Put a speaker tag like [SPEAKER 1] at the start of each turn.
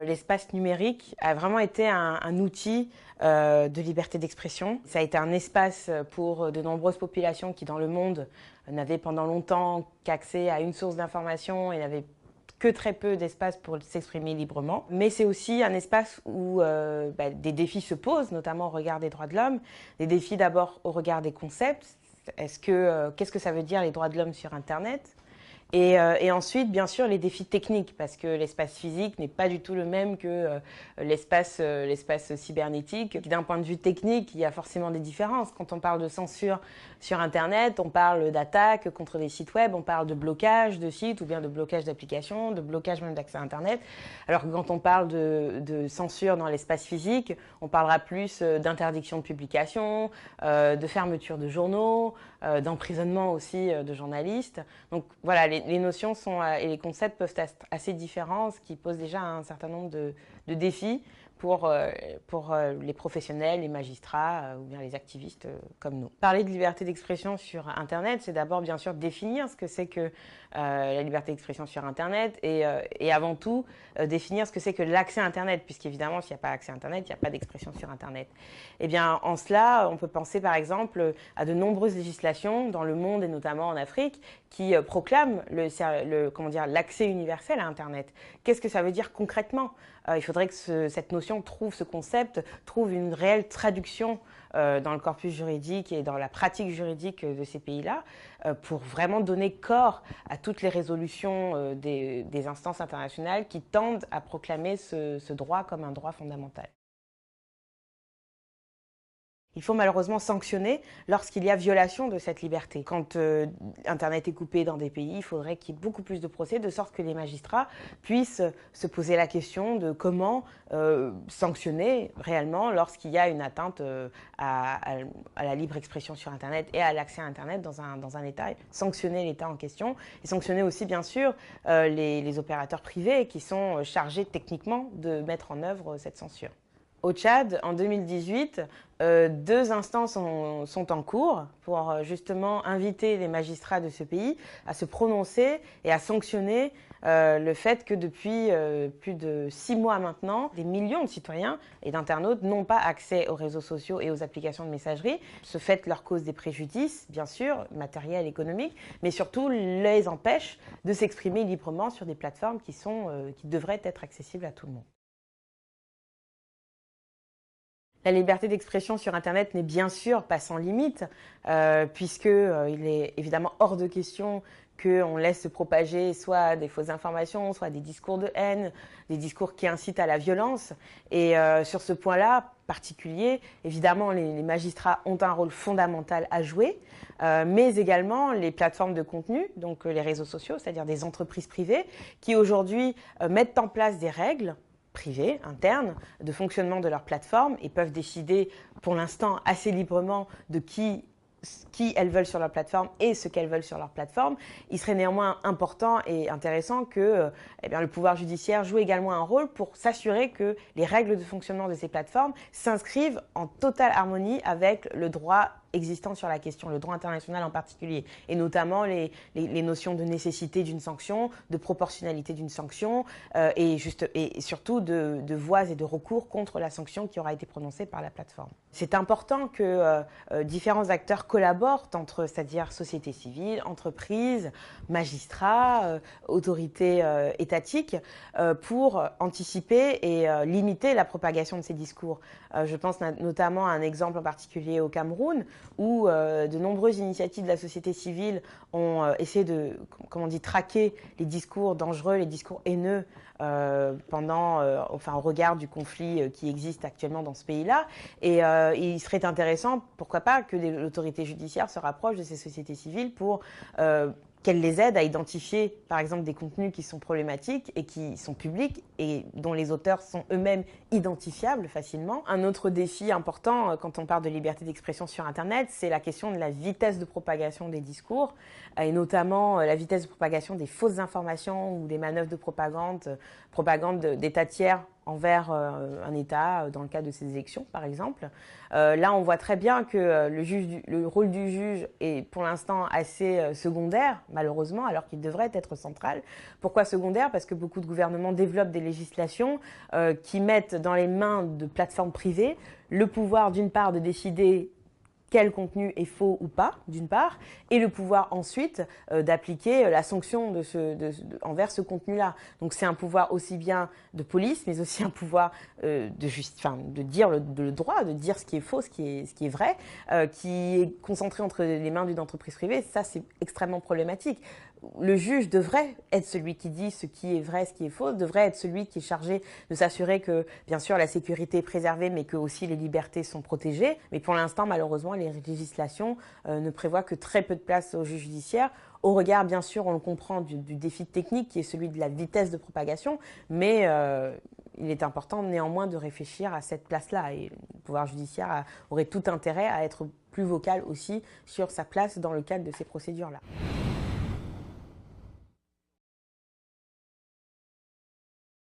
[SPEAKER 1] L'espace numérique a vraiment été un outil de liberté d'expression. Ça a été un espace pour de nombreuses populations qui, dans le monde, n'avaient pendant longtemps qu'accès à une source d'information et n'avaient que très peu d'espace pour s'exprimer librement. Mais c'est aussi un espace où des défis se posent, notamment au regard des droits de l'homme. Des défis d'abord au regard des concepts. Qu'est-ce que ça veut dire les droits de l'homme sur Internet ? Et ensuite, bien sûr, les défis techniques, parce que l'espace physique n'est pas du tout le même que l'espace cybernétique. D'un point de vue technique, il y a forcément des différences. Quand on parle de censure sur Internet, on parle d'attaques contre des sites web, on parle de blocage de sites ou bien de blocage d'applications, de blocage même d'accès à Internet. Alors que quand on parle de censure dans l'espace physique, on parlera plus d'interdiction de publication, de fermeture de journaux, d'emprisonnement aussi de journalistes. Donc voilà, les notions et les concepts peuvent être assez différents, ce qui pose déjà un certain nombre de défis pour les professionnels, les magistrats ou bien les activistes comme nous. Parler de liberté d'expression sur Internet, c'est d'abord bien sûr définir ce que c'est que la liberté d'expression sur Internet et avant tout définir ce que c'est que l'accès à Internet, puisqu'évidemment s'il n'y a pas accès à Internet, il n'y a pas d'expression sur Internet. Eh bien en cela, on peut penser par exemple à de nombreuses législations dans le monde et notamment en Afrique qui proclament l'accès universel à Internet. Qu'est-ce que ça veut dire concrètement ? Il faudrait que cette notion ce concept trouve une réelle traduction dans le corpus juridique et dans la pratique juridique de ces pays-là pour vraiment donner corps à toutes les résolutions des instances internationales qui tendent à proclamer ce droit comme un droit fondamental. Il faut malheureusement sanctionner lorsqu'il y a violation de cette liberté. Quand Internet est coupé dans des pays, il faudrait qu'il y ait beaucoup plus de procès, de sorte que les magistrats puissent se poser la question de comment sanctionner réellement lorsqu'il y a une atteinte à la libre expression sur Internet et à l'accès à Internet dans un État. Sanctionner l'État en question et sanctionner aussi, bien sûr, les opérateurs privés qui sont chargés techniquement de mettre en œuvre cette censure. Au Tchad, en 2018, deux instances sont en cours pour justement inviter les magistrats de ce pays à se prononcer et à sanctionner le fait que depuis plus de 6 mois maintenant, des millions de citoyens et d'internautes n'ont pas accès aux réseaux sociaux et aux applications de messagerie. Ce fait leur cause des préjudices, bien sûr, matériels, économiques, mais surtout les empêche de s'exprimer librement sur des plateformes qui devraient être accessibles à tout le monde. La liberté d'expression sur Internet n'est bien sûr pas sans limite, puisqu'il est évidemment hors de question qu'on laisse se propager soit des fausses informations, soit des discours de haine, des discours qui incitent à la violence. Et sur ce point-là particulier, évidemment, les magistrats ont un rôle fondamental à jouer, mais également les plateformes de contenu, donc les réseaux sociaux, c'est-à-dire des entreprises privées, qui aujourd'hui mettent en place des règles privées, internes, de fonctionnement de leur plateforme et peuvent décider pour l'instant assez librement de qui elles veulent sur leur plateforme et ce qu'elles veulent sur leur plateforme. Il serait néanmoins important et intéressant que le pouvoir judiciaire joue également un rôle pour s'assurer que les règles de fonctionnement de ces plateformes s'inscrivent en totale harmonie avec le droit existant sur la question, le droit international en particulier, et notamment les notions de nécessité d'une sanction, de proportionnalité d'une sanction, et surtout de voies et de recours contre la sanction qui aura été prononcée par la plateforme. C'est important que différents acteurs collaborent c'est-à-dire société civile, entreprises, magistrats, autorités étatiques, pour anticiper et limiter la propagation de ces discours. Je pense notamment à un exemple en particulier au Cameroun, où de nombreuses initiatives de la société civile ont essayé de, traquer les discours dangereux, les discours haineux au regard du conflit qui existe actuellement dans ce pays-là. Et il serait intéressant, pourquoi pas, que l'autorité judiciaire se rapproche de ces sociétés civiles pour qu'elle les aide à identifier, par exemple, des contenus qui sont problématiques et qui sont publics et dont les auteurs sont eux-mêmes identifiables facilement. Un autre défi important quand on parle de liberté d'expression sur Internet, c'est la question de la vitesse de propagation des discours et notamment la vitesse de propagation des fausses informations ou des manœuvres de propagande d'États tiers envers un État dans le cadre de ces élections, par exemple. Là, on voit très bien que le rôle du juge est pour l'instant assez secondaire, malheureusement, alors qu'il devrait être central. Pourquoi secondaire? Parce que beaucoup de gouvernements développent des législations qui mettent dans les mains de plateformes privées le pouvoir, d'une part, de décider quel contenu est faux ou pas, d'une part, et le pouvoir ensuite d'appliquer la sanction envers ce contenu-là. Donc c'est un pouvoir aussi bien de police, mais aussi un pouvoir de dire le droit, de dire ce qui est faux, ce qui est vrai, qui est concentré entre les mains d'une entreprise privée. Ça, c'est extrêmement problématique. Le juge devrait être celui qui dit ce qui est vrai, ce qui est faux, devrait être celui qui est chargé de s'assurer que, bien sûr, la sécurité est préservée, mais que aussi les libertés sont protégées. Mais pour l'instant, malheureusement, les législations ne prévoient que très peu de place au juge judiciaire. Au regard, bien sûr, on le comprend, du défi technique qui est celui de la vitesse de propagation, mais il est important néanmoins de réfléchir à cette place-là. Et le pouvoir judiciaire aurait tout intérêt à être plus vocal aussi sur sa place dans le cadre de ces procédures-là.